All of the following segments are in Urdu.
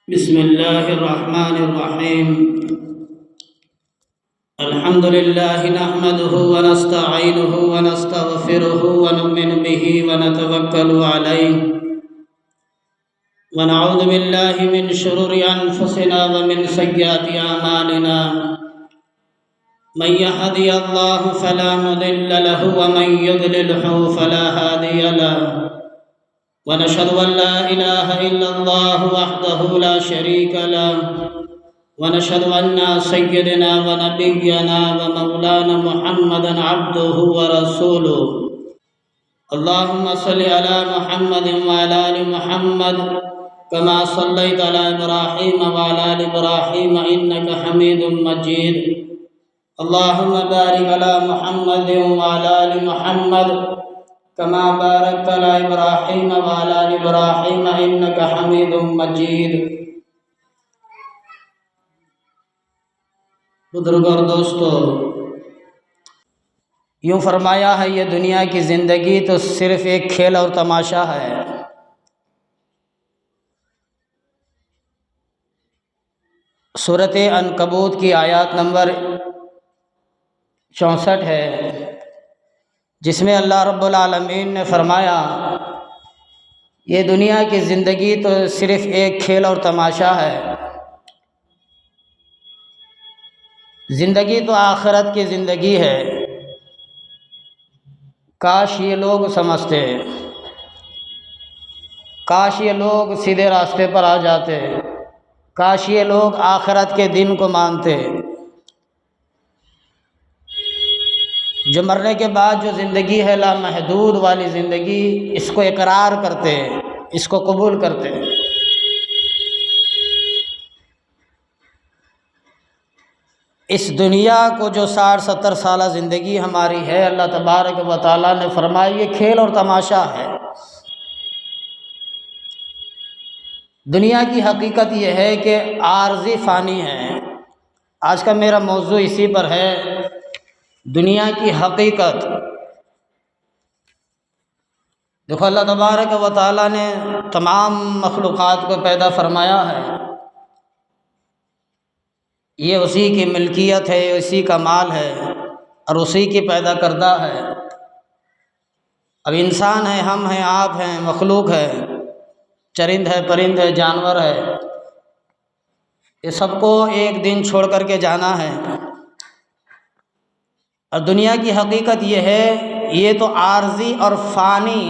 بسم الله الرحمن الرحيم. الحمد لله نحمده ونستعينه ونستغفره ونؤمن به ونتوكل عليه ونعوذ بالله من شرور أنفسنا ومن سيئات أعمالنا. من يهدي الله فلا مضل له ومن يضلله فلا هادي له، ونشهد أن لا إله إلا الله وحده لا شريك له، ونشهد أن سيدنا ونبينا ومولانا محمدا عبده ورسوله. اللهم صل على محمد وعلى آل محمد كما صليت على إبراهيم وعلى آل إبراهيم إنك حميد مجيد. اللهم بارك على محمد وعلى آل محمد كما باركت على إبراهيم وعلى آل إبراهيم إنك حميد مجيد. بزرگوں اور دوستو، یوں فرمایا ہے یہ دنیا کی زندگی تو صرف ایک کھیل اور تماشا ہے. سورۃ عنکبوت کی آیات نمبر 64 ہے، جس میں اللہ رب العالمین نے فرمایا یہ دنیا کی زندگی تو صرف ایک کھیل اور تماشا ہے. زندگی تو آخرت کی زندگی ہے. کاش یہ لوگ سمجھتے، کاش یہ لوگ سیدھے راستے پر آ جاتے، کاش یہ لوگ آخرت کے دن کو مانتے. جو مرنے کے بعد جو زندگی ہے لامحدود والی زندگی، اس کو اقرار کرتے، اس کو قبول کرتے. اس دنیا کو جو 60-70 سالہ زندگی ہماری ہے، اللہ تبارک و تعالیٰ نے فرمایا یہ کھیل اور تماشا ہے. دنیا کی حقیقت یہ ہے کہ عارضی فانی ہے. آج کا میرا موضوع اسی پر ہے، دنیا کی حقیقت. دیکھو اللہ تبارک و تعالیٰ نے تمام مخلوقات کو پیدا فرمایا ہے، یہ اسی کی ملکیت ہے، اسی کا مال ہے اور اسی کی پیدا کردہ ہے. اب انسان ہے، ہم ہیں، آپ ہیں، مخلوق ہے، چرند ہے، پرند ہے، جانور ہے، یہ سب کو ایک دن چھوڑ کر کے جانا ہے. اور دنیا کی حقیقت یہ ہے، یہ تو عارضی اور فانی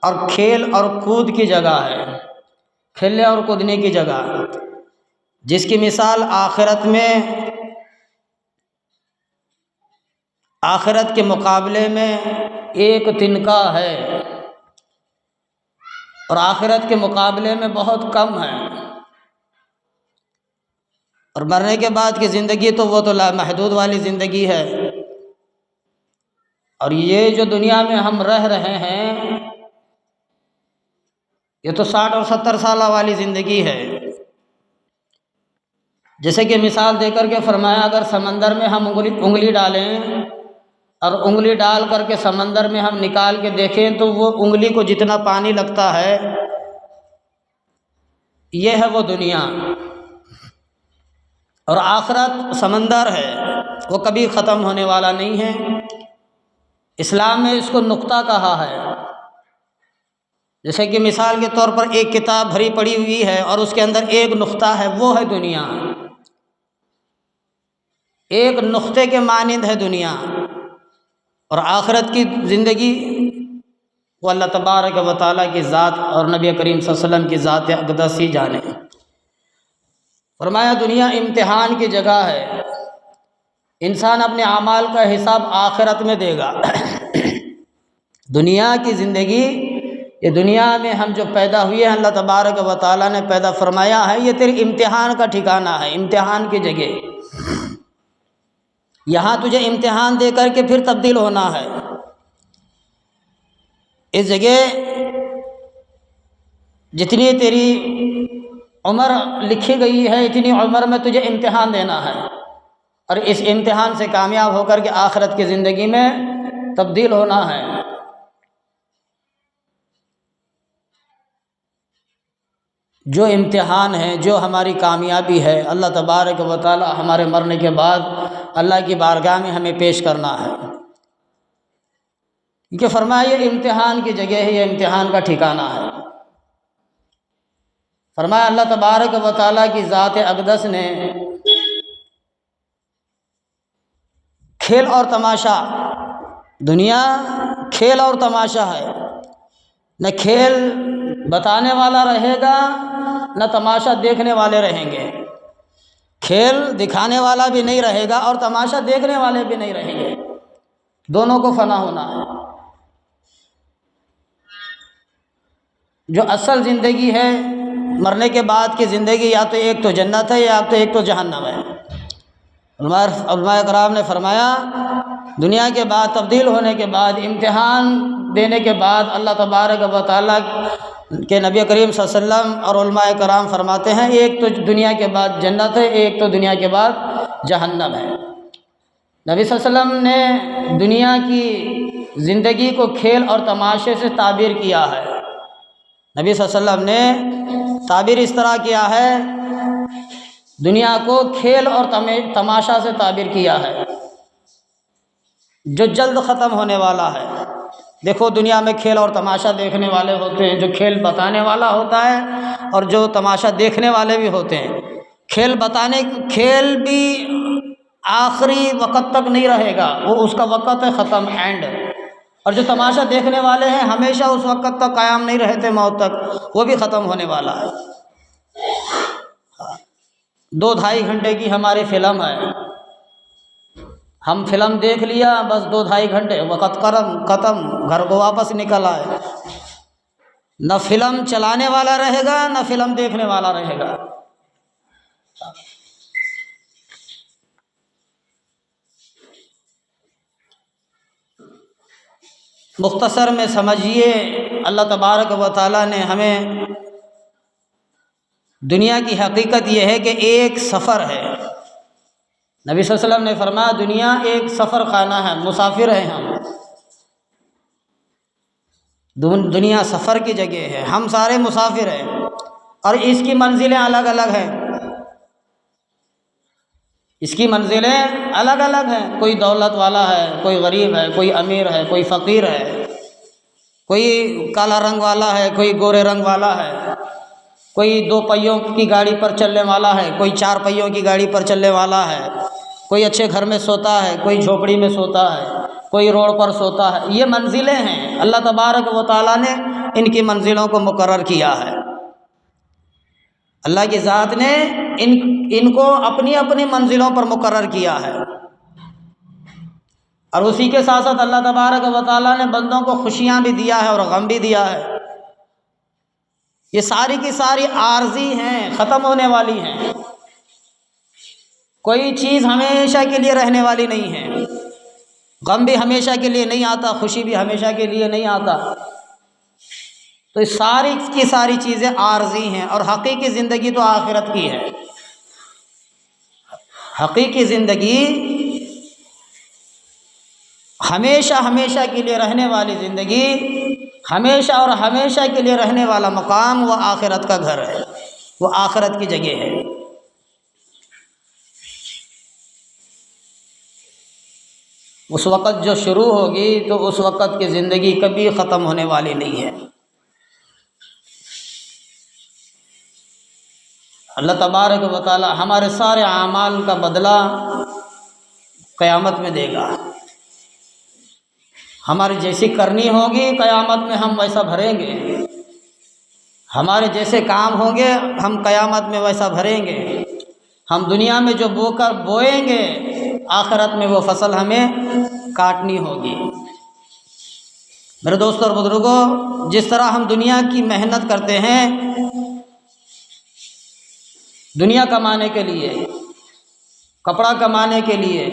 اور کھیل اور کود کی جگہ ہے، کھیلنے اور کودنے کی جگہ، جس کی مثال آخرت میں، آخرت کے مقابلے میں ایک تنکا ہے اور آخرت کے مقابلے میں بہت کم ہے. اور مرنے کے بعد کی زندگی تو وہ تو لامحدود والی زندگی ہے. اور یہ جو دنیا میں ہم رہ رہے ہیں، یہ تو 60 اور 70 سالہ والی زندگی ہے. جیسے کہ مثال دے کر کے فرمایا، اگر سمندر میں ہم انگلی ڈالیں اور انگلی ڈال کر کے سمندر میں ہم نکال کے دیکھیں تو وہ انگلی کو جتنا پانی لگتا ہے، یہ ہے وہ دنیا. اور آخرت سمندر ہے، وہ کبھی ختم ہونے والا نہیں ہے. اسلام میں اس کو نقطہ کہا ہے. جیسے کہ مثال کے طور پر ایک کتاب بھری پڑی ہوئی ہے اور اس کے اندر ایک نقطہ ہے، وہ ہے دنیا. ایک نقطے کے مانند ہے دنیا. اور آخرت کی زندگی وہ اللہ تبارک و تعالیٰ کی ذات اور نبی کریم صلی اللہ علیہ وسلم کی ذات اقدس ہی جانے. فرمایا دنیا امتحان کی جگہ ہے، انسان اپنے اعمال کا حساب آخرت میں دے گا. دنیا کی زندگی، یہ دنیا میں ہم جو پیدا ہوئے ہیں، اللہ تبارک و تعالیٰ نے پیدا فرمایا ہے، یہ تیرے امتحان کا ٹھکانہ ہے، امتحان کی جگہ. یہاں تجھے امتحان دے کر کے پھر تبدیل ہونا ہے. اس جگہ جتنی تیری عمر لکھی گئی ہے، اتنی عمر میں تجھے امتحان دینا ہے اور اس امتحان سے کامیاب ہو کر کے آخرت کی زندگی میں تبدیل ہونا ہے. جو امتحان ہے، جو ہماری کامیابی ہے، اللہ تبارک و تعالی ہمارے مرنے کے بعد اللہ کی بارگاہ میں ہمیں پیش کرنا ہے۔ کیونکہ فرمایا یہ امتحان کی جگہ ہے، یہ امتحان کا ٹھکانہ ہے۔ فرمایا اللہ تبارک و تعالیٰ کی ذات اقدس نے کھیل اور تماشا، دنیا کھیل اور تماشا ہے، نہ کھیل بتانے والا رہے گا نہ تماشا دیکھنے والے رہیں گے۔ کھیل دکھانے والا بھی نہیں رہے گا اور تماشا دیکھنے والے بھی نہیں رہیں گے، دونوں کو فنا ہونا ہے۔ جو اصل زندگی ہے، مرنے کے بعد کی زندگی، یا تو ایک تو جنت ہے یا تو ایک تو جہنم ہے۔ علماء کرام نے فرمایا دنیا کے بعد، تبدیل ہونے کے بعد، امتحان دینے کے بعد اللہ تبارک و تعالیٰ کے نبی کریم صلی اللہ علیہ وسلم اور علماء کرام فرماتے ہیں ایک تو دنیا کے بعد جنت ہے، ایک تو دنیا کے بعد جہنم ہے۔ نبی صلی اللہ علیہ وسلم نے دنیا کی زندگی کو کھیل اور تماشے سے تعبیر کیا ہے۔ نبی صلی اللہ علیہ وسلم نے تعبیر اس طرح کیا ہے، دنیا کو کھیل اور تماشا سے تعبیر کیا ہے جو جلد ختم ہونے والا ہے۔ دیکھو دنیا میں کھیل اور تماشا دیکھنے والے ہوتے ہیں، جو کھیل بتانے والا ہوتا ہے اور جو تماشا دیکھنے والے بھی ہوتے ہیں۔ کھیل بھی آخری وقت تک نہیں رہے گا، وہ اس کا وقت ہے ختم، اینڈ۔ اور جو تماشا دیکھنے والے ہیں ہمیشہ اس وقت تک قائم نہیں رہتے، موت تک، وہ بھی ختم ہونے والا ہے۔ 2-2.5 گھنٹے کی ہماری فلم ہے، ہم فلم دیکھ لیا بس 2-2.5 گھنٹے، وقت ختم، گھر کو واپس نکل آئے۔ نہ فلم چلانے والا رہے گا نہ فلم دیکھنے والا رہے گا۔ مختصر میں سمجھیے، اللہ تبارک و تعالیٰ نے ہمیں، دنیا کی حقیقت یہ ہے کہ ایک سفر ہے۔ نبی صلی اللہ علیہ وسلم نے فرمایا دنیا ایک سفر خانہ ہے، مسافر ہیں ہم، دنیا سفر کی جگہ ہے، ہم سارے مسافر ہیں اور اس کی منزلیں الگ الگ ہیں، اس کی منزلیں الگ الگ ہیں۔ کوئی دولت والا ہے، کوئی غریب ہے، کوئی امیر ہے، کوئی فقیر ہے، کوئی کالا رنگ والا ہے، کوئی گورے رنگ والا ہے، کوئی 2 پہیوں کی گاڑی پر چلنے والا ہے، کوئی 4 پہیوں کی گاڑی پر چلنے والا ہے، کوئی اچھے گھر میں سوتا ہے، کوئی جھوپڑی میں سوتا ہے، کوئی روڈ پر سوتا ہے۔ یہ منزلیں ہیں، اللہ تبارک و تعالیٰ نے ان کی منزلوں کو مقرر کیا ہے۔ اللہ کی ذات نے ان کو اپنی اپنی منزلوں پر مقرر کیا ہے، اور اسی کے ساتھ ساتھ اللہ تبارک و تعالیٰ نے بندوں کو خوشیاں بھی دیا ہے اور غم بھی دیا ہے۔ یہ ساری کی ساری عارضی ہیں، ختم ہونے والی ہیں، کوئی چیز ہمیشہ کے لیے رہنے والی نہیں ہے۔ غم بھی ہمیشہ کے لیے نہیں آتا، خوشی بھی ہمیشہ کے لیے نہیں آتا۔ تو ساری کی ساری چیزیں عارضی ہیں، اور حقیقی زندگی تو آخرت کی ہے۔ حقیقی زندگی ہمیشہ ہمیشہ کے لیے رہنے والی زندگی، ہمیشہ اور ہمیشہ کے لیے رہنے والا مقام، وہ آخرت کا گھر ہے، وہ آخرت کی جگہ ہے۔ اس وقت جو شروع ہوگی تو اس وقت کی زندگی کبھی ختم ہونے والی نہیں ہے۔ اللہ تبارک و تعالی ہمارے سارے اعمال کا بدلہ قیامت میں دے گا۔ ہماری جیسی کرنی ہوگی قیامت میں ہم ویسا بھریں گے، ہمارے جیسے کام ہوں گے ہم قیامت میں ویسا بھریں گے۔ ہم دنیا میں جو بوئیں گے آخرت میں وہ فصل ہمیں کاٹنی ہوگی۔ میرے دوستوں اور بزرگوں، جس طرح ہم دنیا کی محنت کرتے ہیں دنیا کمانے کے لیے، کپڑا کمانے کے لیے،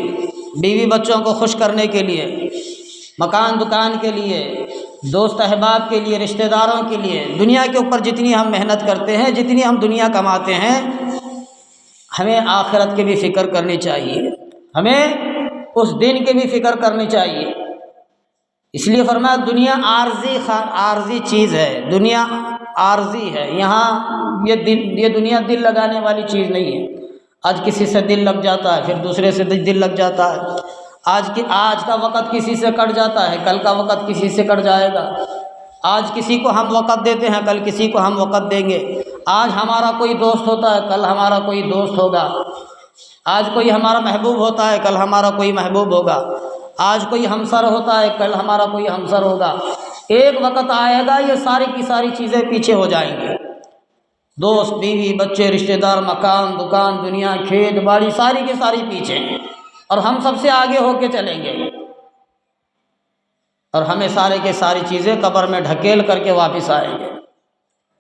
بیوی بچوں کو خوش کرنے کے لیے، مکان دکان کے لیے، دوست احباب کے لیے، رشتہ داروں کے لیے، دنیا کے اوپر جتنی ہم محنت کرتے ہیں، جتنی ہم دنیا کماتے ہیں، ہمیں آخرت کی بھی فکر کرنی چاہیے، ہمیں اس دن کی بھی فکر کرنی چاہیے۔ اس لیے فرمایا دنیا عارضی چیز ہے، دنیا عارضی ہے، یہاں یہ دنیا دل لگانے والی چیز نہیں ہے۔ آج کسی سے دل لگ جاتا ہے، پھر دوسرے سے دل لگ جاتا ہے۔ آج کا وقت کسی سے کٹ جاتا ہے، کل کا وقت کسی سے کٹ جائے گا۔ آج کسی کو ہم وقت دیتے ہیں، کل کسی کو ہم وقت دیں گے۔ آج ہمارا کوئی دوست ہوتا ہے، کل ہمارا کوئی دوست ہوگا۔ آج کوئی ہمارا محبوب ہوتا ہے، کل ہمارا کوئی محبوب ہوگا۔ آج کوئی ہمسر ہوتا ہے، کل ہمارا کوئی ہمسر ہوگا۔ ایک وقت آئے گا یہ ساری کی ساری چیزیں پیچھے ہو جائیں گی، دوست، بیوی، بچے، رشتہ دار، مکان، دکان، دنیا، کھیت باڑی، ساری کی ساری پیچھے، اور ہم سب سے آگے ہو کے چلیں گے، اور ہمیں سارے کے ساری چیزیں قبر میں ڈھکیل کر کے واپس آئیں گے،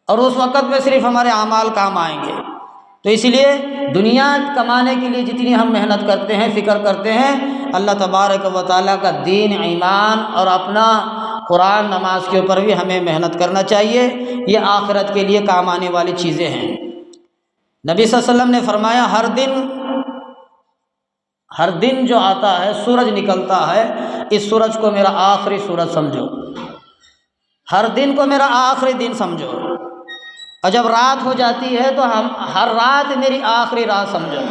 اور اس وقت میں صرف ہمارے اعمال کام آئیں گے۔ تو اس لیے دنیا کمانے کے لیے جتنی ہم محنت کرتے ہیں، فکر کرتے ہیں، اللہ تبارک و تعالیٰ کا دین، ایمان اور اپنا قرآن، نماز کے اوپر بھی ہمیں محنت کرنا چاہیے۔ یہ آخرت کے لیے کام آنے والی چیزیں ہیں۔ نبی صلی اللہ علیہ وسلم نے فرمایا ہر دن جو آتا ہے، سورج نکلتا ہے، اس سورج کو میرا آخری سورج سمجھو، ہر دن کو میرا آخری دن سمجھو، اور جب رات ہو جاتی ہے تو ہر رات میری آخری رات سمجھو۔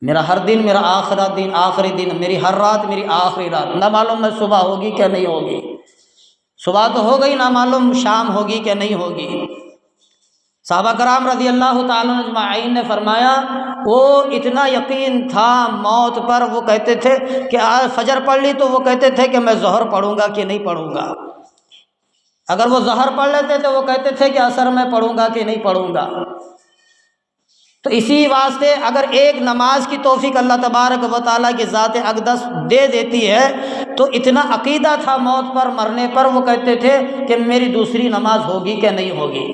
میرا ہر دن میرا آخری دن، میری ہر رات میری آخری رات۔ نہ معلوم میں صبح ہوگی کہ نہیں ہوگی، صبح تو ہو گئی، نہ معلوم شام ہوگی کہ نہیں ہوگی۔ صحابہ کرام رضی اللہ تعالیٰ اجمعین نے فرمایا وہ اتنا یقین تھا موت پر، وہ کہتے تھے کہ آج فجر پڑھ لی تو وہ کہتے تھے کہ میں ظہر پڑھوں گا کہ نہیں پڑھوں گا۔ اگر وہ ظہر پڑھ لیتے تو وہ کہتے تھے کہ عصر میں پڑھوں گا کہ نہیں پڑھوں گا۔ تو اسی واسطے اگر ایک نماز کی توفیق اللہ تبارک و تعالیٰ کی ذات اقدس دے دیتی ہے تو اتنا عقیدہ تھا موت پر، مرنے پر، وہ کہتے تھے کہ میری دوسری نماز ہوگی کہ نہیں ہوگی۔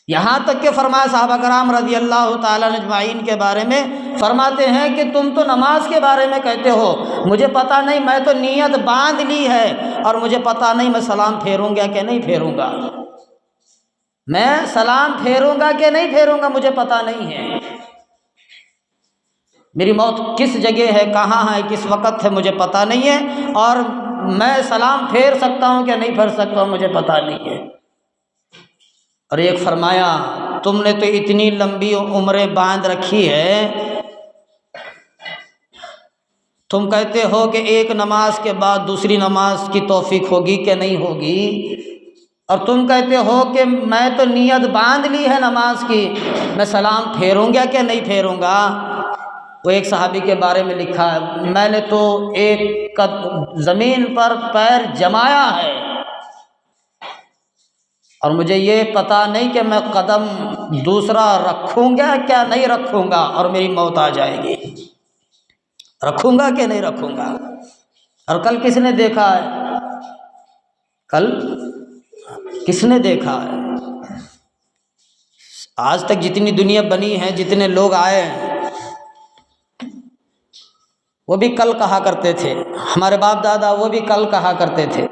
یہاں تک کہ فرمایا صحابہ کرام رضی اللہ تعالیٰ اجمعین کے بارے میں فرماتے ہیں کہ تم تو نماز کے بارے میں کہتے ہو، مجھے پتہ نہیں، میں تو نیت باندھ لی ہے اور مجھے پتہ نہیں میں سلام پھیروں گا کہ نہیں پھیروں گا، میں سلام پھیروں گا کہ نہیں پھیروں گا، مجھے پتہ نہیں ہے، میری موت کس جگہ ہے، کہاں ہے، کس وقت ہے، مجھے پتہ نہیں ہے، اور میں سلام پھیر سکتا ہوں کہ نہیں پھیر سکتا ہوں، مجھے پتہ نہیں ہے۔ اور ایک فرمایا تم نے تو اتنی لمبی عمریں باندھ رکھی ہے، تم کہتے ہو کہ ایک نماز کے بعد دوسری نماز کی توفیق ہوگی کہ نہیں ہوگی، اور تم کہتے ہو کہ میں تو نیت باندھ لی ہے نماز کی، میں سلام پھیروں گا کہ نہیں پھیروں گا۔ وہ ایک صحابی کے بارے میں لکھا ہے، میں نے تو ایک زمین پر پیر جمایا ہے اور مجھے یہ پتہ نہیں کہ میں قدم دوسرا رکھوں گا کیا نہیں رکھوں گا، اور میری موت آ جائے گی، رکھوں گا کہ نہیں رکھوں گا۔ اور کل کس نے دیکھا ہے، کل کس نے دیکھا ہے؟ آج تک جتنی دنیا بنی ہے، جتنے لوگ آئے ہیں، وہ بھی کل کہا کرتے تھے، ہمارے باپ دادا وہ بھی کل کہا کرتے تھے،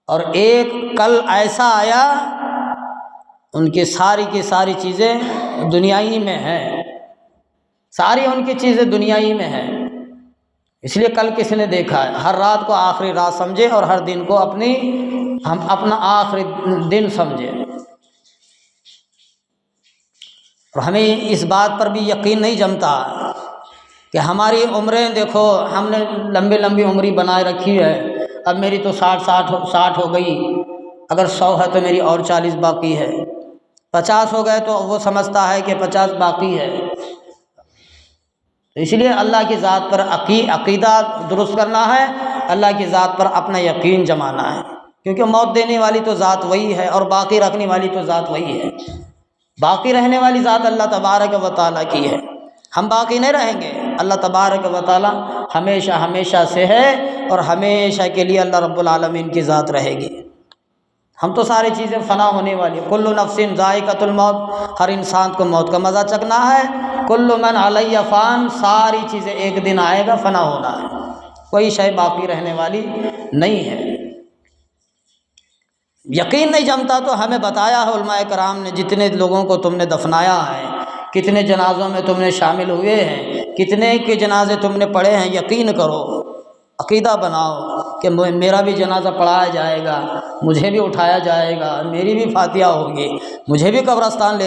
اور ایک کل ایسا آیا ان کی ساری چیزیں دنیائی میں ہیں، ساری ان کی چیزیں دنیائی میں ہیں۔ اس لیے کل کس نے دیکھا ہے؟ ہر رات کو آخری رات سمجھے اور ہر دن کو اپنا آخری دن سمجھے۔ اور ہمیں اس بات پر بھی یقین نہیں جمتا کہ ہماری عمریں دیکھو، ہم نے لمبی عمری بنائے رکھی ہے، اب میری تو 60 ہو گئی، اگر 100 ہے تو میری اور 40 باقی ہے، 50 ہو گئے تو وہ سمجھتا ہے کہ 50 باقی ہے۔ تو اس لیے اللہ کی ذات پر عقیدہ درست کرنا ہے، اللہ کی ذات پر اپنا یقین جمانا ہے، کیونکہ موت دینے والی تو ذات وہی ہے اور باقی رکھنے والی تو ذات وہی ہے۔ باقی رہنے والی ذات اللہ تبارک و تعالیٰ کی ہے، ہم باقی نہیں رہیں گے، اللہ تبارک و تعالیٰ ہمیشہ سے ہے اور ہمیشہ کے لیے اللہ رب العالمین کی ذات رہے گی۔ ہم تو ساری چیزیں فنا ہونے والی، کل نفس ذائقۃ الموت، ہر انسان کو موت کا مزہ چکھنا ہے، کل من علیہ فان، ساری چیزیں ایک دن آئے گا، فنا ہونا ہے، کوئی شے باقی رہنے والی نہیں ہے۔ یقین نہیں جمتا تو ہمیں بتایا ہے علماء کرام نے، جتنے لوگوں کو تم نے دفنایا ہے، کتنے جنازوں میں تم نے شامل ہوئے ہیں، کتنے کے جنازے تم نے پڑھے ہیں، یقین کرو، عقیدہ بناؤ کہ میرا بھی جنازہ پڑھایا جائے گا، مجھے بھی اٹھایا جائے گا، میری بھی فاتحہ ہوگی، مجھے بھی قبرستان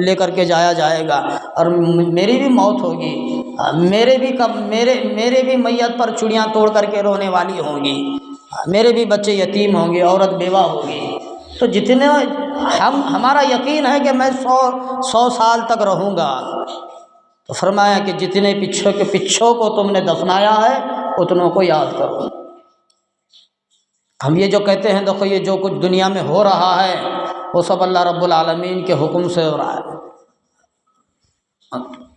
لے کر کے جایا جائے گا، اور میری بھی موت ہوگی، میرے بھی میت پر چوڑیاں توڑ کر کے رونے والی ہوں گی، میرے بھی بچے یتیم ہوں گے، عورت بیوہ ہوگی۔ تو جتنے ہمارا یقین ہے کہ میں 100 سال تک رہوں گا، تو فرمایا کہ جتنے پچھوں کو تم نے دفنایا ہے اتنوں کو یاد کرو۔ ہم یہ جو کہتے ہیں دیکھو یہ جو کچھ دنیا میں ہو رہا ہے وہ سب اللہ رب العالمین کے حکم سے ہو رہا ہے،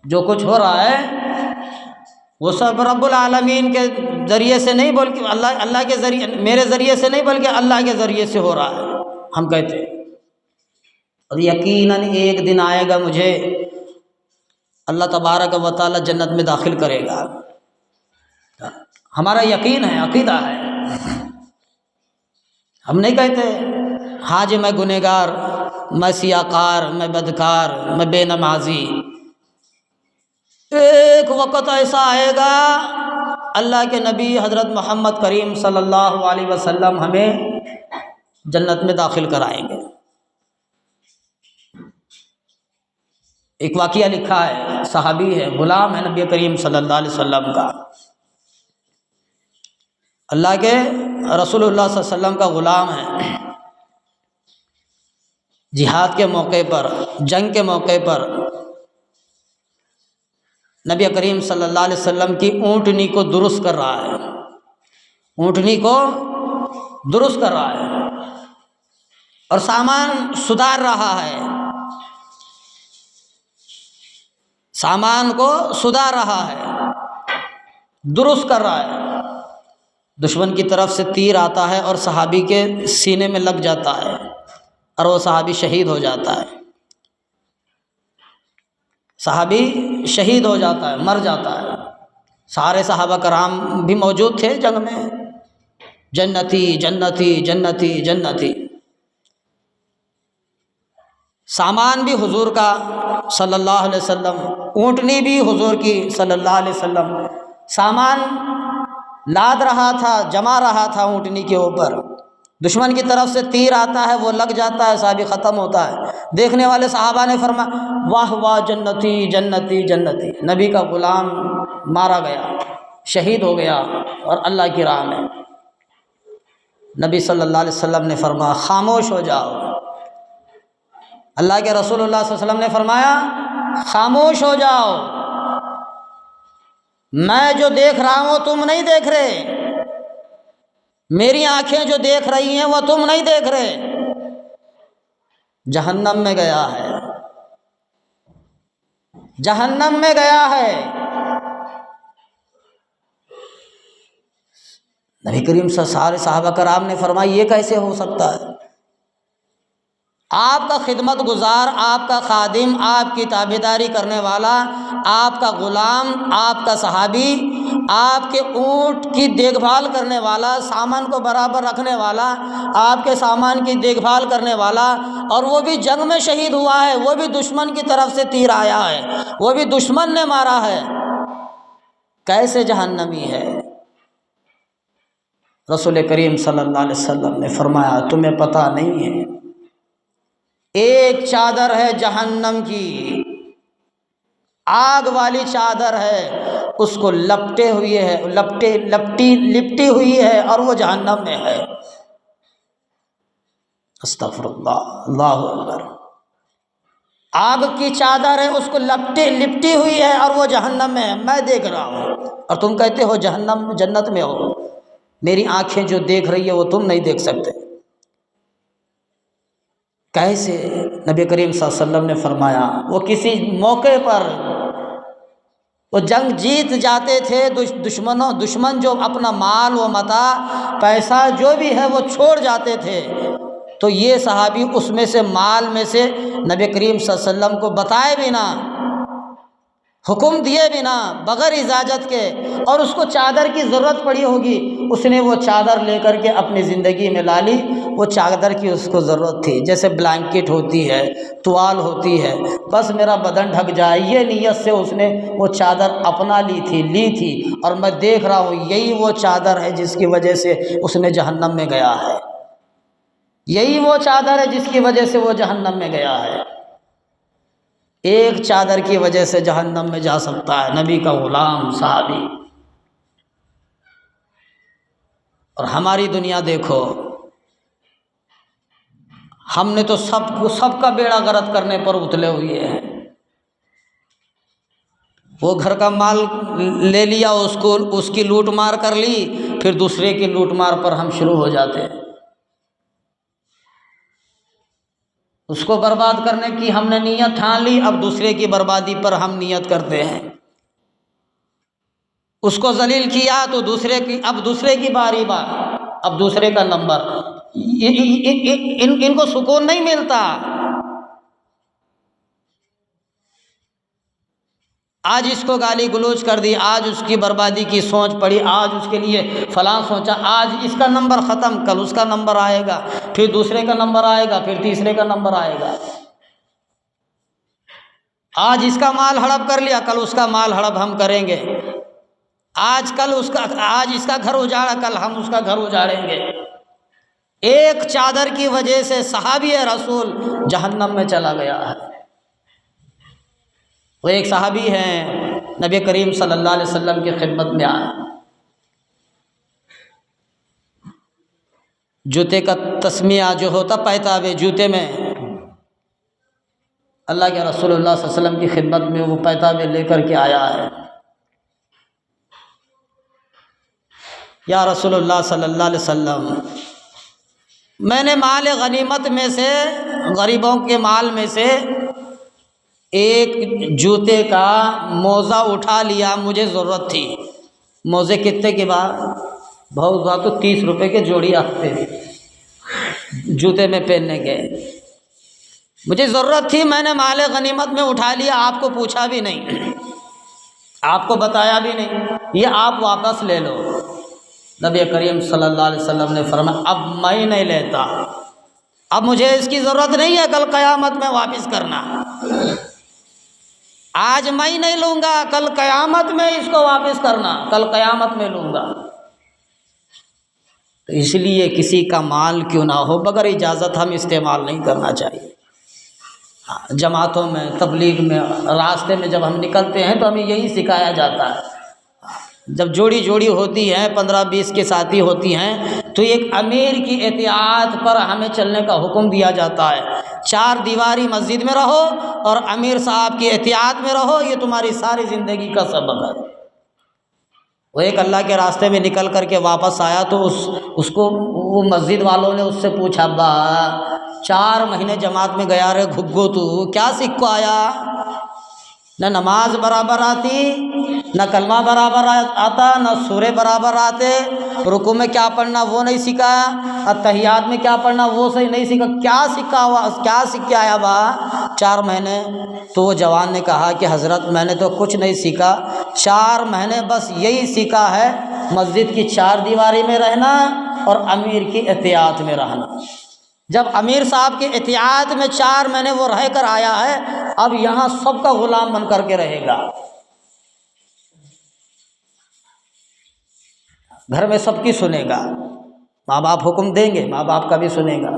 جو کچھ ہو رہا ہے وہ سب رب العالمین کے ذریعے سے نہیں، بلکہ اللہ کے ذریعے، میرے ذریعے سے نہیں بلکہ اللہ کے ذریعے سے ہو رہا ہے، ہم کہتے ہیں۔ اور یقیناً ایک دن آئے گا مجھے اللہ تبارک و تعالی جنت میں داخل کرے گا، ہمارا یقین ہے، عقیدہ ہے۔ ہم نہیں کہتے ہاں جی میں گنہگار، میں سیاکار، میں بدکار، میں بے نمازی۔ ایک وقت ایسا آئے گا اللہ کے نبی حضرت محمد کریم صلی اللہ علیہ وسلم ہمیں جنت میں داخل کرائیں گے۔ ایک واقعہ لکھا ہے، صحابی ہے، غلام ہے نبی کریم صلی اللہ علیہ وسلم کا، اللہ کے رسول اللہ صلی اللہ علیہ وسلم کا غلام ہے۔ جہاد کے موقع پر، جنگ کے موقع پر نبی کریم صلی اللہ علیہ وسلم کی اونٹنی کو درست کر رہا ہے، اونٹنی کو درست کر رہا ہے اور سامان سدھار رہا ہے، سامان کو سدھار رہا ہے، درست کر رہا ہے۔ دشمن کی طرف سے تیر آتا ہے اور صحابی کے سینے میں لگ جاتا ہے اور وہ صحابی شہید ہو جاتا ہے، صحابی شہید ہو جاتا ہے، مر جاتا ہے۔ سارے صحابہ کرام بھی موجود تھے جنگ میں، جنتی جنتی جنتی جنتی۔ سامان بھی حضور کا صلی اللہ علیہ وسلم، اونٹنی بھی حضور کی صلی اللہ علیہ وسلم، سامان لاد رہا تھا، جما رہا تھا اونٹنی کے اوپر۔ دشمن کی طرف سے تیر آتا ہے، وہ لگ جاتا ہے، صحابی ختم ہوتا ہے۔ دیکھنے والے صحابہ نے فرمایا واہ واہ جنتی جنتی جنتی، نبی کا غلام مارا گیا، شہید ہو گیا اور اللہ کی راہ میں۔ نبی صلی اللہ علیہ وسلم نے فرمایا خاموش ہو جاؤ۔ اللہ کے رسول اللہ صلی اللہ علیہ وسلم نے فرمایا خاموش ہو جاؤ، میں جو دیکھ رہا ہوں تم نہیں دیکھ رہے، میری آنکھیں جو دیکھ رہی ہیں وہ تم نہیں دیکھ رہے۔ جہنم میں گیا ہے، جہنم میں گیا ہے۔ نبی کریم صلی اللہ علیہ وسلم، صحابہ کرام نے فرمایا یہ کیسے ہو سکتا ہے؟ آپ کا خدمت گزار، آپ کا خادم، آپ کی تابعداری کرنے والا، آپ کا غلام، آپ کا صحابی، آپ کے اونٹ کی دیکھ بھال کرنے والا، سامان کو برابر رکھنے والا، آپ کے سامان کی دیکھ بھال کرنے والا، اور وہ بھی جنگ میں شہید ہوا ہے، وہ بھی دشمن کی طرف سے تیر آیا ہے، وہ بھی دشمن نے مارا ہے، کیسے جہنمی ہے؟ رسول کریم صلی اللہ علیہ وسلم نے فرمایا تمہیں پتہ نہیں ہے، ایک چادر ہے جہنم کی، آگ والی چادر ہے، اس کو لپٹی ہوئی ہے اور وہ جہنم میں ہے۔ استغفر اللہ، اللہ اکبر۔ آگ کی چادر ہے، اس کو لپٹی ہوئی ہے اور وہ جہنم میں ہے، میں دیکھ رہا ہوں، اور تم کہتے ہو جہنم جنت میں ہو۔ میری آنکھیں جو دیکھ رہی ہے وہ تم نہیں دیکھ سکتے۔ کیسے؟ نبی کریم صلی اللہ علیہ وسلم نے فرمایا وہ کسی موقع پر وہ جنگ جیت جاتے تھے، دشمن جو اپنا مال و متاع، پیسہ جو بھی ہے وہ چھوڑ جاتے تھے، تو یہ صحابی اس میں سے، مال میں سے نبی کریم صلی اللہ علیہ وسلم کو بتائے بھی نہ، حکم دیے بنا بغیر اجازت کے، اور اس کو چادر کی ضرورت پڑی ہوگی، اس نے وہ چادر لے کر کے اپنی زندگی میں لا لی۔ وہ چادر کی اس کو ضرورت تھی، جیسے بلینکٹ ہوتی ہے، توال ہوتی ہے، بس میرا بدن ڈھک جائے، یہ نیت سے اس نے وہ چادر اپنا لی تھی۔ اور میں دیکھ رہا ہوں یہی وہ چادر ہے جس کی وجہ سے اس نے جہنم میں گیا ہے، یہی وہ چادر ہے جس کی وجہ سے وہ جہنم میں گیا ہے۔ ایک چادر کی وجہ سے جہنم میں جا سکتا ہے نبی کا غلام صحابی۔ اور ہماری دنیا دیکھو، ہم نے تو سب کا بیڑا غرق کرنے پر اتلے ہوئے ہیں۔ وہ گھر کا مال لے لیا، اس کی لوٹ مار کر لی، پھر دوسرے کی لوٹ مار پر ہم شروع ہو جاتے ہیں۔ اس کو برباد کرنے کی ہم نے نیت ٹھان لی، اب دوسرے کی بربادی پر ہم نیت کرتے ہیں۔ اس کو ذلیل کیا تو اب دوسرے کی باری اب دوسرے کا نمبر۔ ان کو سکون نہیں ملتا۔ آج اس کو گالی گلوچ کر دی، آج اس کی بربادی کی سوچ پڑی، آج اس کے لیے فلاں سوچا، آج اس کا نمبر ختم، کل اس کا نمبر آئے گا، پھر دوسرے کا نمبر آئے گا، پھر تیسرے کا نمبر آئے گا۔ آج اس کا مال ہڑپ کر لیا، کل اس کا مال ہڑپ ہم کریں گے۔ آج اس کا گھر اجاڑا، کل ہم اس کا گھر اجاڑیں گے۔ ایک چادر کی وجہ سے صحابی رسول جہنم میں چلا گیا ہے۔ وہ ایک صحابی ہیں، نبی کریم صلی اللہ علیہ وسلم کی خدمت میں آئے، جوتے کا تسمیہ جو ہوتا پیتاب جوتے میں، اللہ کے رسول اللہ صلی اللہ علیہ وسلم کی خدمت میں وہ پیتاب لے کر کے آیا ہے۔ یا رسول اللہ صلی اللہ علیہ وسلم، میں نے مال غنیمت میں سے، غریبوں کے مال میں سے ایک جوتے کا موزہ اٹھا لیا، مجھے ضرورت تھی۔ موزے کتنے کے بعد؟ بہت بات تو 30 روپے کے جوڑی آتے جوتے میں پہننے کے۔ مجھے ضرورت تھی، میں نے مال غنیمت میں اٹھا لیا، آپ کو پوچھا بھی نہیں، آپ کو بتایا بھی نہیں، یہ آپ واپس لے لو۔ نبی کریم صلی اللہ علیہ وسلم نے فرمایا اب میں نہیں لیتا، اب مجھے اس کی ضرورت نہیں ہے، کل قیامت میں واپس کرنا۔ آج میں نہیں لوں گا، کل قیامت میں اس کو واپس کرنا، کل قیامت میں لوں گا۔ تو اس لیے کسی کا مال کیوں نہ ہو، بغیر اجازت ہم استعمال نہیں کرنا چاہیے۔ جماعتوں میں، تبلیغ میں، راستے میں جب ہم نکلتے ہیں تو ہمیں یہی سکھایا جاتا ہے۔ جب جوڑی ہوتی ہے، 15-20 کے ساتھی ہوتی ہیں، تو ایک امیر کی اطاعت پر ہمیں چلنے کا حکم دیا جاتا ہے۔ 4 دیواری مسجد میں رہو اور امیر صاحب کی اطاعت میں رہو، یہ تمہاری ساری زندگی کا سبق ہے۔ وہ ایک اللہ کے راستے میں نکل کر کے واپس آیا تو اس کو وہ مسجد والوں نے اس سے پوچھا، با 4 مہینے جماعت میں گیا رے گھگو، تو کیا سیکھ کو آیا؟ نہ نماز برابر آتی، نہ کلمہ برابر آتا، نہ سورے برابر آتے، رکوع میں کیا پڑھنا وہ نہیں سیکھا، اتحیات میں کیا پڑھنا وہ صحیح نہیں سیکھا، کیا سیکھ کے آیا با 4 مہینے؟ تو وہ جوان نے کہا کہ حضرت میں نے تو کچھ نہیں سیکھا، 4 مہینے بس یہی سیکھا ہے، مسجد کی 4 دیواری میں رہنا اور امیر کی اطاعت میں رہنا۔ جب امیر صاحب کی اطاعت میں 4 مہینے وہ رہ کر آیا ہے، اب یہاں سب کا غلام بن کر کے رہے گا۔ گھر میں سب کی سنے گا، ماں باپ حکم دیں گے، ماں باپ کا بھی سنے گا،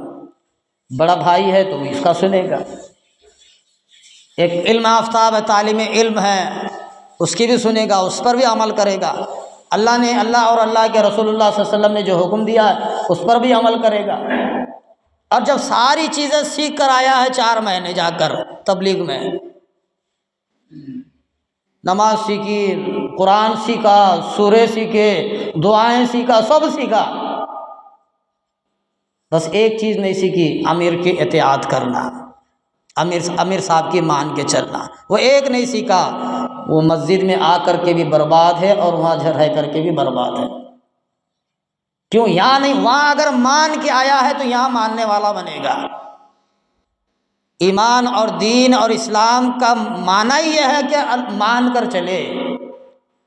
بڑا بھائی ہے تو اس کا سنے گا، ایک علم آفتاب ہے، تعلیم علم ہے، اس کی بھی سنے گا، اس پر بھی عمل کرے گا۔ اللہ اور اللہ کے رسول اللہ صلی اللہ علیہ وسلم نے جو حکم دیا ہے اس پر بھی عمل کرے گا۔ اور جب ساری چیزیں سیکھ کر آیا ہے 4 مہینے جا کر تبلیغ میں، نماز سیکھی، قرآن سیکھا، سورے سیکھے، دعائیں سیکھا، سب سیکھا، بس ایک چیز نہیں سیکھی، امیر کی اطاعت کرنا، امیر صاحب کی مان کے چلنا، وہ ایک نہیں سیکھا۔ وہ مسجد میں آ کر کے بھی برباد ہے اور وہاں رہ کر کے بھی برباد ہے۔ کیوں؟ یہاں نہیں، وہاں اگر مان کے آیا ہے تو یہاں ماننے والا بنے گا۔ ایمان اور دین اور اسلام کا معنی یہ ہے کہ مان کر چلے،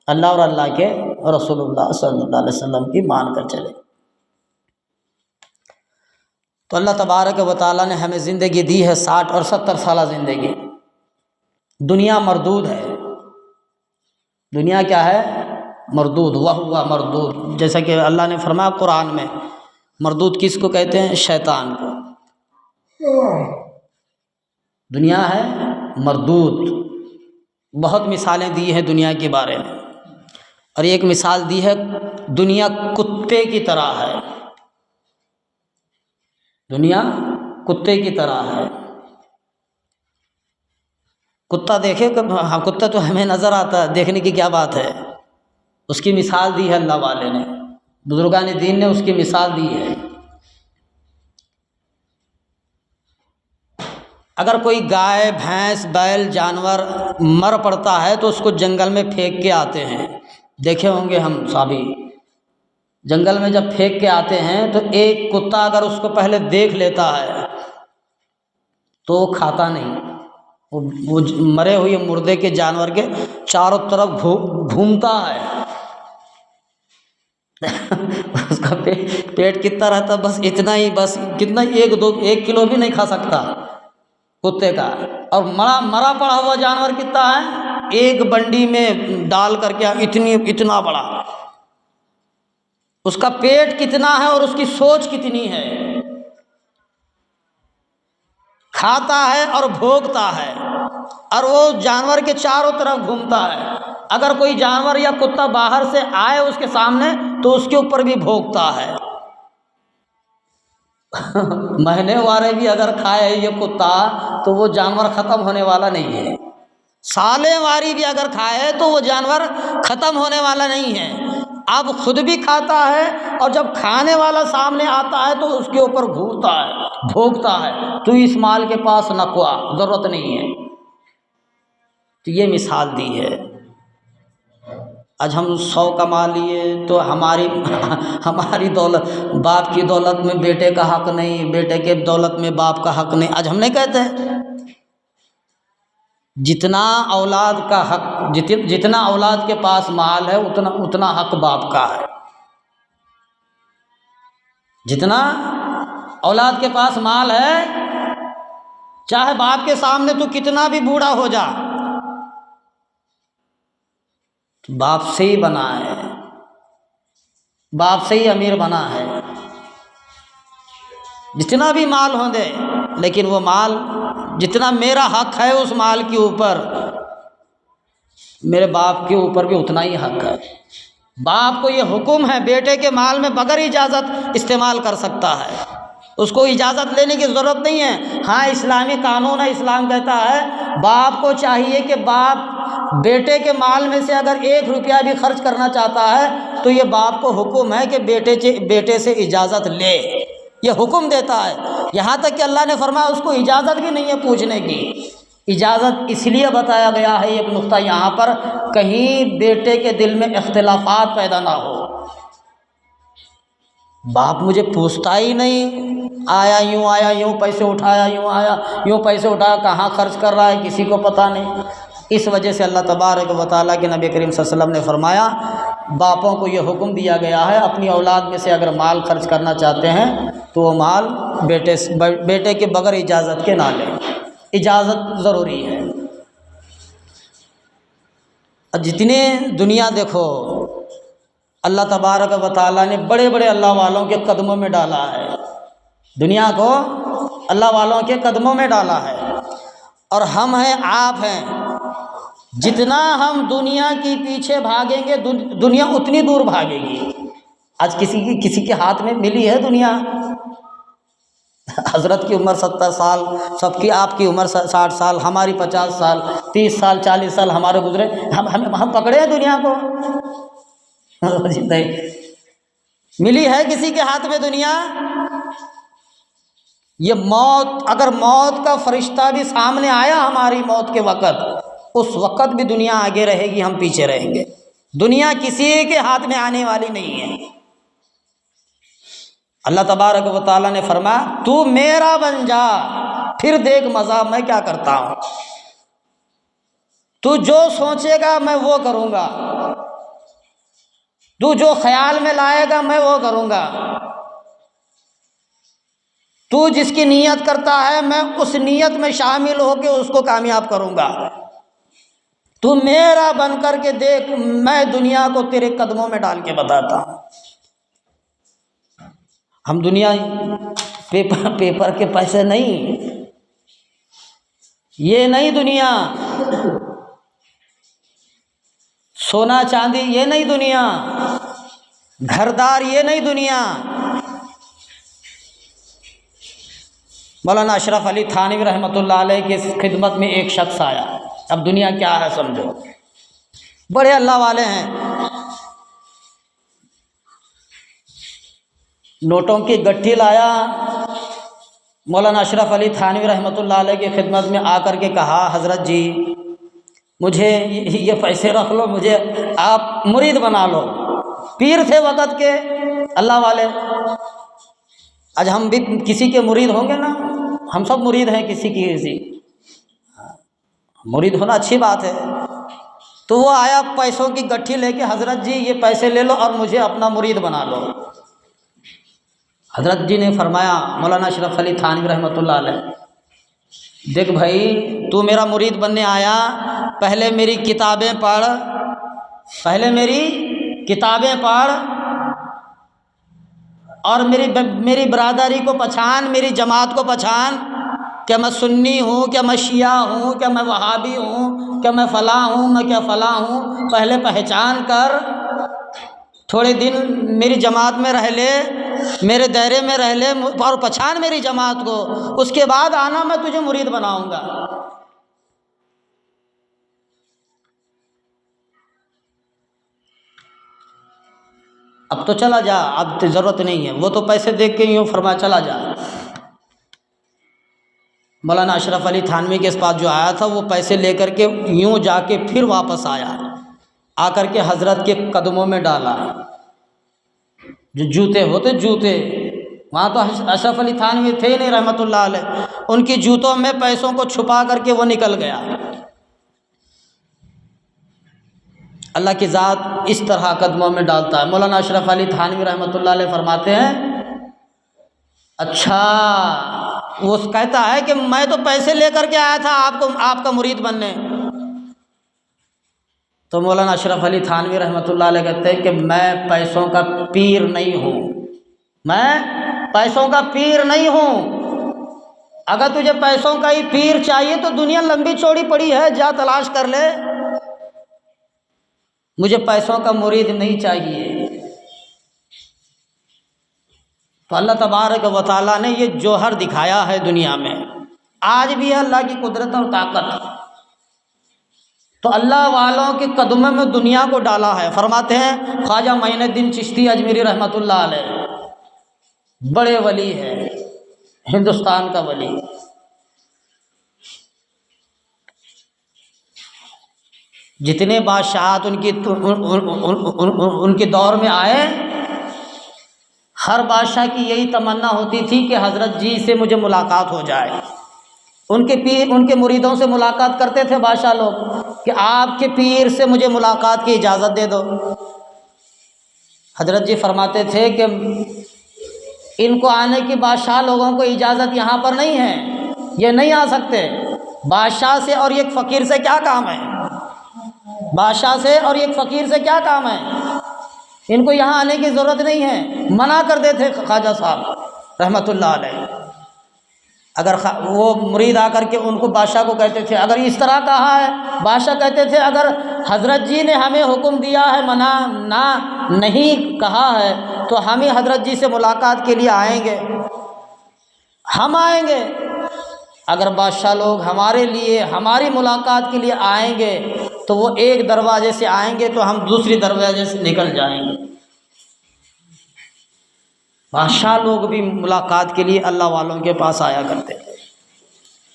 اللہ اور اللہ کے رسول اللہ صلی اللہ علیہ وسلم کی مان کر چلے۔ تو اللہ تبارک و تعالیٰ نے ہمیں زندگی دی ہے 60 اور 70 سالہ زندگی۔ دنیا مردود ہے، دنیا کیا ہے؟ مردود، وہو مردود، جیسا کہ اللہ نے فرمایا قرآن میں، مردود کس کو کہتے ہیں؟ شیطان کو۔ دنیا ہے مردود۔ بہت مثالیں دی ہیں دنیا کے بارے میں، اور ایک مثال دی ہے، دنیا کتے کی طرح ہے، دنیا کتے کی طرح ہے۔ کتا دیکھے، ہاں کتا تو ہمیں نظر آتا ہے، دیکھنے کی کیا بات ہے، اس کی مثال دی ہے اللہ والے نے، بزرگان دین نے اس کی مثال دی ہے۔ اگر کوئی گائے، بھینس، بیل، جانور مر پڑتا ہے تو اس کو جنگل میں پھینک کے آتے ہیں، دیکھے ہوں گے ہم سبھی، جنگل میں جب پھینک کے آتے ہیں تو ایک کتا اگر اس کو پہلے دیکھ لیتا ہے تو وہ کھاتا نہیں، وہ مرے ہوئے مردے کے جانور کے چاروں طرف گھومتا ہے۔ اس کا پیٹ کتنا رہتا؟ بس اتنا ہی، بس کتنا، 1 کلو بھی نہیں کھا سکتا کتے کا۔ اور مرا پڑا ہوا جانور کتنا ہے؟ ایک بنڈی میں ڈال کر کے اتنا بڑا، اس کا پیٹ کتنا ہے اور اس کی سوچ کتنی ہے، کھاتا ہے اور بھوگتا ہے، اور وہ جانور کے چاروں طرف گھومتا ہے۔ اگر کوئی جانور یا کتا باہر سے آئے اس کے سامنے تو اس کے اوپر بھی بھوگتا ہے۔ مہینے وارے بھی اگر کھائے یہ کتا تو وہ جانور ختم ہونے والا نہیں ہے، سالیں واری بھی اگر کھائے تو وہ جانور ختم ہونے والا نہیں ہے۔ اب خود بھی کھاتا ہے، اور جب کھانے والا سامنے آتا ہے تو اس کے اوپر گھورتا ہے، بھوگتا ہے، تو اس مال کے پاس نہ کوئی ضرورت نہیں ہے۔ تو یہ مثال دی ہے۔ آج ہم 100 کما لیے تو ہماری دولت، باپ کی دولت میں بیٹے کا حق نہیں، بیٹے کے دولت میں باپ کا حق نہیں، آج ہم نہیں کہتے۔ جتنا اولاد کا حق، جتنا اولاد کے پاس مال ہے اتنا حق باپ کا ہے۔ جتنا اولاد کے پاس مال ہے، چاہے باپ کے سامنے تو کتنا بھی بوڑھا ہو جا، باپ سے ہی بنا ہے، باپ سے ہی امیر بنا ہے۔ جتنا بھی مال ہو دے، لیکن وہ مال، جتنا میرا حق ہے اس مال کے اوپر، میرے باپ کے اوپر بھی اتنا ہی حق ہے۔ باپ کو یہ حکم ہے بیٹے کے مال میں بغیر اجازت استعمال کر سکتا ہے، اس کو اجازت لینے کی ضرورت نہیں ہے۔ ہاں اسلامی قانون ہے، اسلام کہتا ہے باپ کو چاہیے کہ باپ بیٹے کے مال میں سے اگر 1 روپیہ بھی خرچ کرنا چاہتا ہے تو یہ باپ کو حکم ہے کہ بیٹے سے اجازت لے، یہ حکم دیتا ہے۔ یہاں تک کہ اللہ نے فرمایا اس کو اجازت بھی نہیں ہے پوچھنے کی۔ اجازت اس لیے بتایا گیا ہے، ایک نقطہ یہاں پر، کہیں بیٹے کے دل میں اختلافات پیدا نہ ہو۔ باپ مجھے پوچھتا ہی نہیں، آیا یوں پیسے اٹھایا، یوں آیا یوں پیسے اٹھایا، کہاں خرچ کر رہا ہے کسی کو پتہ نہیں۔ اس وجہ سے اللہ تبارک و تعالیٰ کے نبی کریم صلی اللہ علیہ وسلم نے فرمایا باپوں کو یہ حکم دیا گیا ہے اپنی اولاد میں سے اگر مال خرچ کرنا چاہتے ہیں تو وہ مال بیٹے کے بغیر اجازت کے نہ لیں، اجازت ضروری ہے۔ جتنے دنیا دیکھو، اللہ تبارک و تعالیٰ نے بڑے بڑے اللہ والوں کے قدموں میں ڈالا ہے، دنیا کو اللہ والوں کے قدموں میں ڈالا ہے، اور ہم ہیں، آپ ہیں، جتنا ہم دنیا کے پیچھے بھاگیں گے دنیا اتنی دور بھاگے گی۔ آج کسی کے ہاتھ میں ملی ہے دنیا؟ حضرت کی عمر 70 سال، سب کی، آپ کی عمر 60 سال، ہماری 50 سال، 30 سال، 40 سال ہمارے گزرے، ہم پکڑے ہیں دنیا کو؟ نہیں ملی ہے کسی کے ہاتھ میں دنیا؟ یہ موت، اگر موت کا فرشتہ بھی سامنے آیا ہماری موت کے وقت، اس وقت بھی دنیا آگے رہے گی، ہم پیچھے رہیں گے۔ دنیا کسی کے ہاتھ میں آنے والی نہیں ہے۔ اللہ تبارک و تعالیٰ نے فرمایا تو میرا بن جا، پھر دیکھ مزہ میں کیا کرتا ہوں، تو جو سوچے گا میں وہ کروں گا، تو جو خیال میں لائے گا میں وہ کروں گا، تو جس کی نیت کرتا ہے میں اس نیت میں شامل ہو کے اس کو کامیاب کروں گا، تو میرا بن کر کے دیکھ، میں دنیا کو تیرے قدموں میں ڈال کے بتاتا ہوں۔ ہم دنیا پیپر کے پیسے نہیں، یہ نہیں دنیا، سونا چاندی یہ نہیں دنیا، گھردار یہ نہیں دنیا۔ مولانا اشرف علی تھانوی رحمۃ اللہ علیہ کی خدمت میں ایک شخص آیا، اب دنیا کیا ہے سمجھو، بڑے اللہ والے ہیں، نوٹوں کی گٹھی لایا، مولانا اشرف علی تھانوی رحمۃ اللہ علیہ کی خدمت میں آ کر کے کہا، حضرت جی مجھے یہ پیسے رکھ لو، مجھے آپ مرید بنا لو۔ پیر تھے وقت کے اللہ والے، آج ہم بھی کسی کے مرید ہوں گے نا، ہم سب مرید ہیں کسی کی، مرید ہونا اچھی بات ہے۔ تو وہ آیا پیسوں کی گٹھی لے کے، حضرت جی یہ پیسے لے لو اور مجھے اپنا مرید بنا لو۔ حضرت جی نے فرمایا، مولانا اشرف علی تھانوی رحمۃ اللہ علیہ، دیکھ بھائی تو میرا مرید بننے آیا، پہلے میری کتابیں پڑھ، پہلے میری کتابیں پڑھ اور میری برادری کو پہچان، میری جماعت کو پہچان، کہ میں سنی ہوں، کہ میں شیعہ ہوں، کہ میں وہابی ہوں، کہ میں فلاں ہوں، میں کیا فلاں ہوں، پہلے پہچان کر، تھوڑے دن میری جماعت میں رہ لے، میرے دائرے میں رہ لے اور پہچان میری جماعت کو، اس کے بعد آنا، میں تجھے مرید بناؤں گا۔ اب تو چلا جا، اب ضرورت نہیں ہے، وہ تو پیسے دیکھ کے یوں فرمایا چلا جا۔ مولانا اشرف علی تھانوی کے پاس جو آیا تھا وہ پیسے لے کر کے یوں جا کے پھر واپس آیا، آ کر کے حضرت کے قدموں میں ڈالا، جو جوتے ہوتے جوتے، وہاں تو اشرف علی تھانوی تھے ہی نہیں رحمۃ اللہ علیہ، ان کی جوتوں میں پیسوں کو چھپا کر کے وہ نکل گیا۔ اللہ کی ذات اس طرح قدموں میں ڈالتا ہے۔ مولانا اشرف علی تھانوی رحمۃ اللہ علیہ فرماتے ہیں، اچھا وہ کہتا ہے کہ میں تو پیسے لے کر کے آیا تھا آپ کا مرید بننے، تو مولانا اشرف علی تھانوی رحمۃ اللہ علیہ کہتے ہیں کہ میں پیسوں کا پیر نہیں ہوں، میں پیسوں کا پیر نہیں ہوں، اگر تجھے پیسوں کا ہی پیر چاہیے تو دنیا لمبی چوڑی پڑی ہے، جا تلاش کر لے، مجھے پیسوں کا مرید نہیں چاہیے۔ تو اللہ تبارک و تعالیٰ نے یہ جوہر دکھایا ہے دنیا میں، آج بھی ہے اللہ کی قدرت اور طاقت، تو اللہ والوں کے قدموں میں دنیا کو ڈالا ہے۔ فرماتے ہیں خواجہ معین الدین چشتی اجمیری رحمۃ اللہ علیہ، بڑے ولی ہے، ہندوستان کا ولی، جتنے بادشاہت ان کے دور میں آئے، ہر بادشاہ کی یہی تمنا ہوتی تھی کہ حضرت جی سے مجھے ملاقات ہو جائے۔ ان کے مریدوں سے ملاقات کرتے تھے بادشاہ لوگ کہ آپ کے پیر سے مجھے ملاقات کی اجازت دے دو۔ حضرت جی فرماتے تھے کہ ان کو آنے کی بادشاہ لوگوں کو اجازت یہاں پر نہیں ہے، یہ نہیں آ سکتے، بادشاہ سے اور ایک فقیر سے کیا کام ہے، بادشاہ سے اور ایک فقیر سے کیا کام ہے، ان کو یہاں آنے کی ضرورت نہیں ہے، منع کر دیتے خواجہ صاحب رحمۃ اللہ علیہ۔ اگر وہ مرید آ کر کے ان کو بادشاہ کو کہتے تھے اگر اس طرح کہا ہے، بادشاہ کہتے تھے اگر حضرت جی نے ہمیں حکم دیا ہے، منع نہیں کہا ہے، تو ہم ہی حضرت جی سے ملاقات کے لیے آئیں گے، ہم آئیں گے۔ اگر بادشاہ لوگ ہمارے لیے ہماری ملاقات کے لیے آئیں گے تو وہ ایک دروازے سے آئیں گے تو ہم دوسری دروازے سے نکل جائیں گے۔ بادشاہ لوگ بھی ملاقات کے لیے اللہ والوں کے پاس آیا کرتے تھے۔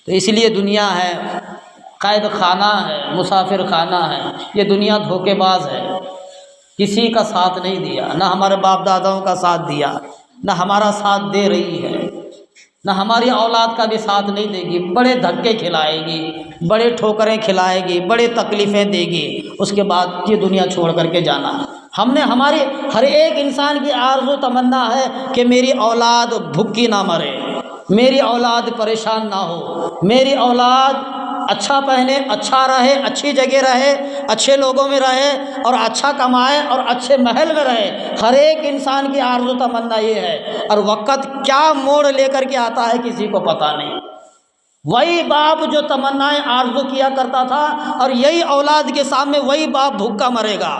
تو اس لیے دنیا ہے قید خانہ ہے، مسافر خانہ ہے، یہ دنیا دھوکے باز ہے، کسی کا ساتھ نہیں دیا، نہ ہمارے باپ داداؤں کا ساتھ دیا، نہ ہمارا ساتھ دے رہی ہے۔ نہ ہماری اولاد کا بھی ساتھ نہیں دے گی، بڑے دھکے کھلائے گی، بڑے ٹھوکریں کھلائے گی، بڑے تکلیفیں دے گی، اس کے بعد یہ دنیا چھوڑ کر کے جانا ہے۔ ہم نے ہماری ہر ایک انسان کی آرزو تمنا ہے کہ میری اولاد بھوکی نہ مرے، میری اولاد پریشان نہ ہو، میری اولاد اچھا پہنے، اچھا رہے، اچھی جگہ رہے، اچھے لوگوں میں رہے اور اچھا کمائے اور اچھے محل میں رہے۔ ہر ایک انسان کی آرزو تمنا یہ ہے، اور وقت کیا موڑ لے کر کے آتا ہے کسی کو پتہ نہیں۔ وہی باپ جو تمنائیں آرزو کیا کرتا تھا اور یہی اولاد کے سامنے وہی باپ بھوکا مرے گا،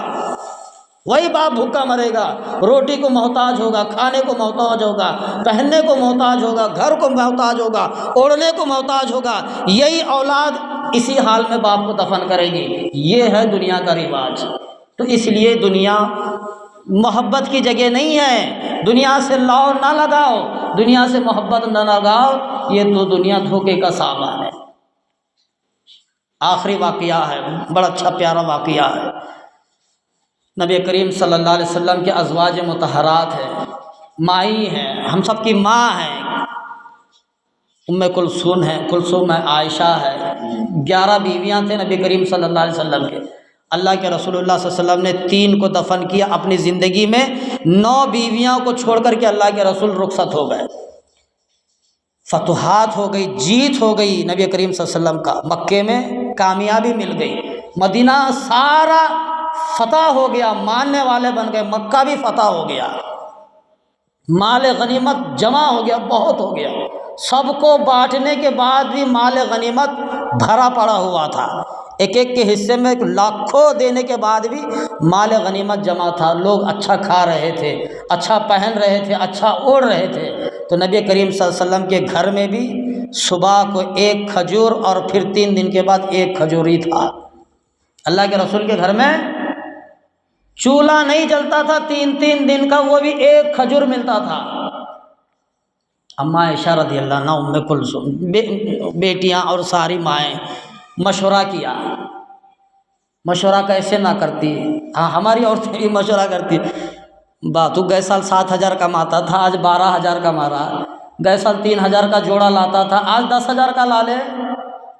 وہی باپ بھوکا مرے گا، روٹی کو محتاج ہوگا، کھانے کو محتاج ہوگا، پہننے کو محتاج ہوگا، گھر کو محتاج ہوگا، اوڑھنے کو محتاج ہوگا۔ یہی اولاد اسی حال میں باپ کو دفن کرے گی۔ یہ ہے دنیا کا رواج۔ تو اس لیے دنیا محبت کی جگہ نہیں ہے، دنیا سے لاؤ نہ لگاؤ، دنیا سے محبت نہ لگاؤ، یہ تو دنیا دھوکے کا سامان ہے۔ آخری واقعہ ہے، بڑا اچھا پیارا واقعہ ہے۔ نبی کریم صلی اللہ علیہ وسلم کے ازواج مطہرات ہیں، مائی ہیں، ہم سب کی ماں ہیں، ام کلثوم ہے، عائشہ ہے۔ 11 بیویاں تھے نبی کریم صلی اللہ علیہ وسلم کے۔ اللہ کے رسول اللہ صلی اللہ علیہ وسلم نے 3 کو دفن کیا اپنی زندگی میں، 9 بیویاں کو چھوڑ کر کے اللہ کے رسول رخصت ہو گئے۔ فتوحات ہو گئی، جیت ہو گئی نبی کریم صلی اللہ علیہ وسلم کا، مکے میں کامیابی مل گئی، مدینہ سارا فتح ہو گیا، ماننے والے بن گئے، مکہ بھی فتح ہو گیا، مال غنیمت جمع ہو گیا، بہت ہو گیا، سب کو بانٹنے کے بعد بھی مال غنیمت بھرا پڑا ہوا تھا، ایک ایک کے حصے میں لاکھوں دینے کے بعد بھی مال غنیمت جمع تھا، لوگ اچھا کھا رہے تھے، اچھا پہن رہے تھے، اچھا اوڑھ رہے تھے۔ تو نبی کریم صلی اللہ علیہ وسلم کے گھر میں بھی صبح کو 1 کھجور اور پھر 3 دن کے بعد 1 کھجور ہی تھا۔ اللہ کے رسول کے گھر میں چولہا نہیں جلتا تھا 3 دن کا، وہ بھی 1 کھجور ملتا تھا۔ اماں عائشہ رضی اللہ عنہا، ام کلثوم، بیٹیاں اور ساری مائیں مشورہ کیا۔ مشورہ کیسے نہ کرتی؟ ہاں، ہماری عورتیں بھی مشورہ کرتی، تو گئے سال 7,000 کماتا تھا، آج 12,000 کما رہا، گئے سال 3,000 کا جوڑا لاتا تھا، آج 10,000 کا لا لے،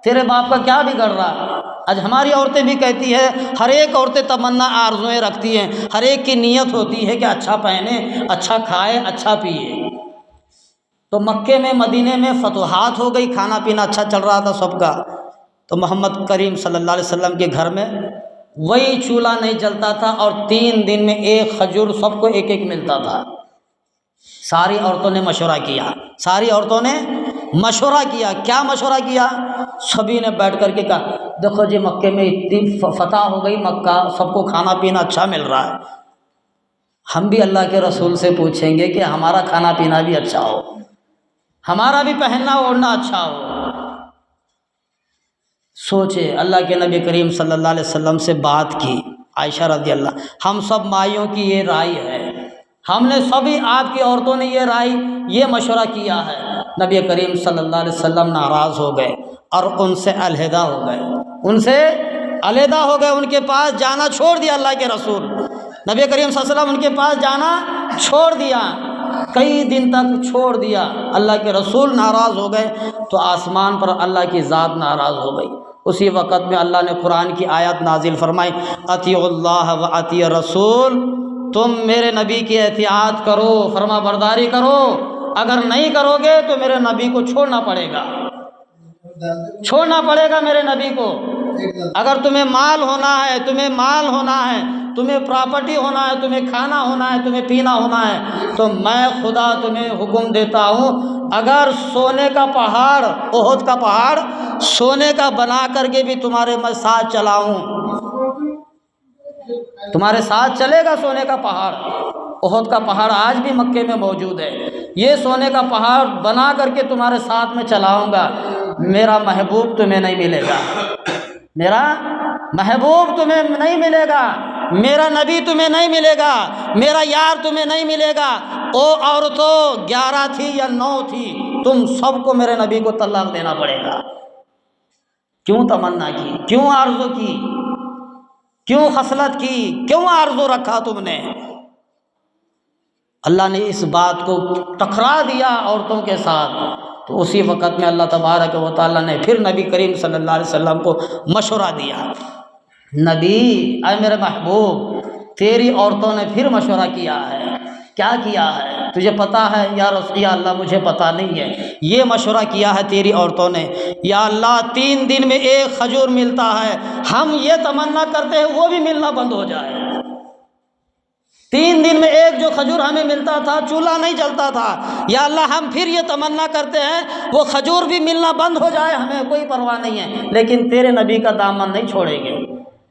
تیرے باپ کا کیا بگڑ رہا؟ آج ہماری عورتیں بھی کہتی ہے، ہر ایک عورتیں تمنا آرزویں رکھتی ہیں، ہر ایک کی نیت ہوتی ہے کہ اچھا پہنے، اچھا کھائے، اچھا پیے۔ تو مکے میں، مدینے میں فتوحات ہو گئی، کھانا پینا اچھا چل رہا تھا سب کا، تو محمد کریم صلی اللہ علیہ وسلم کے گھر میں وہی چولہا نہیں جلتا تھا اور 3 دن میں 1 کھجور سب کو 1 ملتا تھا۔ ساری عورتوں نے مشورہ کیا، ساری عورتوں نے مشورہ کیا۔ کیا مشورہ کیا؟ سبھی نے بیٹھ کر کے کہا، دیکھو جی مکے میں اتنی فتح ہو گئی، مکہ سب کو کھانا پینا اچھا مل رہا ہے، ہم بھی اللہ کے رسول سے پوچھیں گے کہ ہمارا کھانا پینا بھی اچھا ہو، ہمارا بھی پہننا اوڑھنا اچھا ہو۔ سوچے، اللہ کے نبی کریم صلی اللہ علیہ وسلم سے بات کی، عائشہ رضی اللہ، ہم سب مائیوں کی یہ رائے ہے، ہم نے سبھی آپ کی عورتوں نے یہ رائے، یہ مشورہ کیا ہے۔ نبی کریم صلی اللہ علیہ وسلم ناراض ہو گئے اور ان سے علیحدہ ہو گئے، ان سے علیحدہ ہو گئے، ان کے پاس جانا چھوڑ دیا اللہ کے رسول۔ نبی کریم صلی اللہ علیہ وسلم ان کے پاس جانا چھوڑ دیا، کئی دن تک چھوڑ دیا۔ اللہ کے رسول ناراض ہو گئے تو آسمان پر اللہ کی ذات ناراض ہو گئی۔ اسی وقت میں اللہ نے قرآن کی آیت نازل فرمائی، اطیعوا اللہ و اطیعوا الرسول، تم میرے نبی کی اطاعت کرو، فرما برداری کرو، اگر نہیں کرو گے تو میرے نبی کو چھوڑنا پڑے گا، چھوڑنا پڑے گا میرے نبی کو۔ اگر تمہیں مال ہونا ہے، تمہیں مال ہونا ہے، تمہیں پراپرٹی ہونا ہے، تمہیں کھانا ہونا ہے، تمہیں پینا ہونا ہے، تو میں خدا تمہیں حکم دیتا ہوں، اگر سونے کا پہاڑ، احد کا پہاڑ سونے کا بنا کر کے بھی تمہارے میں ساتھ چلاؤں، تمہارے ساتھ چلے گا سونے کا پہاڑ۔ احد کا پہاڑ آج بھی مکے میں موجود ہے، یہ سونے کا پہاڑ بنا کر کے تمہارے ساتھ میں چلاؤں گا، میرا محبوب تمہیں نہیں ملے گا، میرا محبوب تمہیں نہیں ملے گا، میرا نبی تمہیں نہیں ملے گا، میرا یار تمہیں نہیں ملے گا۔ او عورتوں 11 تھی یا 9 تھی، تم سب کو میرے نبی کو طلاق دینا پڑے گا۔ کیوں تمنا کی؟ کیوں آرزو کی؟ کیوں خصلت کی؟ کیوں آرزو رکھا تم نے؟ اللہ نے اس بات کو ٹکرا دیا عورتوں کے ساتھ، تو اسی وقت میں اللہ تبارک و تعالیٰ نے پھر نبی کریم صلی اللہ علیہ وسلم کو مشورہ دیا، نبی اے میرے محبوب تیری عورتوں نے پھر مشورہ کیا ہے، کیا کیا ہے تجھے پتہ ہے؟ یا اللہ مجھے پتہ نہیں ہے، یہ مشورہ کیا ہے تیری عورتوں نے، یا اللہ 3 دن میں ایک کھجور ملتا ہے، ہم یہ تمنا کرتے ہیں وہ بھی ملنا بند ہو جائے۔ 3 دن میں ایک جو کھجور ہمیں ملتا تھا، چولہا نہیں جلتا تھا، یا اللہ ہم پھر یہ تمنا کرتے ہیں وہ کھجور بھی ملنا بند ہو جائے، ہمیں کوئی پرواہ نہیں ہے، لیکن تیرے نبی کا دامن نہیں چھوڑیں گے،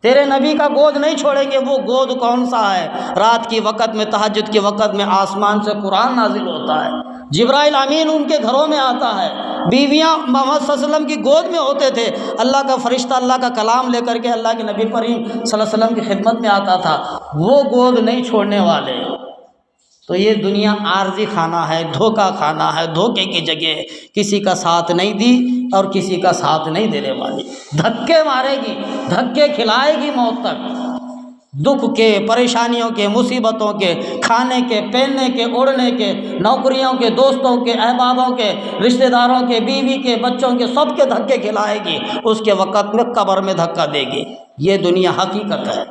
تیرے نبی کا گود نہیں چھوڑیں گے۔ وہ گود کون سا ہے؟ رات کی وقت میں، تہجد کے وقت میں آسمان سے قرآن نازل ہوتا ہے، جبرائیل امین ان کے گھروں میں آتا ہے، بیویاں محمد صلی اللہ علیہ وسلم کی گود میں ہوتے تھے، اللہ کا فرشتہ اللہ کا کلام لے کر کے اللہ کے نبی کریم صلی اللہ علیہ وسلم کی خدمت میں آتا تھا، وہ گود نہیں چھوڑنے والے۔ تو یہ دنیا عارضی کھانا ہے، دھوکہ کھانا ہے، دھوکے کی جگہ کسی کا ساتھ نہیں دی اور کسی کا ساتھ نہیں دینے والی، دھکے مارے گی، دھکے کھلائے گی موت تک، دکھ کے، پریشانیوں کے، مصیبتوں کے، کھانے کے، پہننے کے، اڑنے کے، نوکریوں کے، دوستوں کے، احبابوں کے، رشتہ داروں کے، بیوی کے، بچوں کے، سب کے دھکے کھلائے گی، اس کے وقت میں قبر میں دھکا دے گی۔ یہ دنیا حقیقت ہے،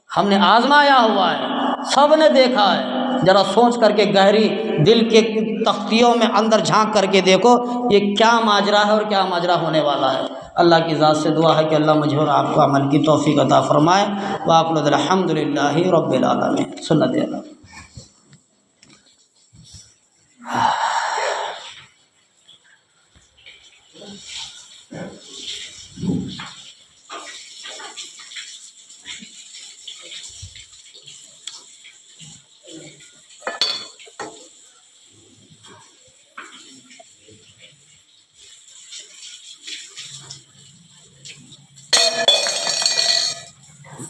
ہم نے آزمایا ہوا ہے، سب نے دیکھا ہے۔ ذرا سوچ کر کے گہری دل کے تختیوں میں اندر جھانک کر کے دیکھو یہ کیا ماجرا ہے اور کیا ماجرا ہونے والا ہے۔ اللہ کی ذات سے دعا ہے کہ اللہ مجھے اور آپ کو عمل کی توفیق عطا فرمائے۔ وآخر الحمد للہ رب العالمین۔ سنت اللہ۔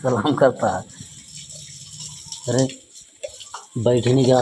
سلام کرتا ہے، ارے بیٹھ نہیں گیا۔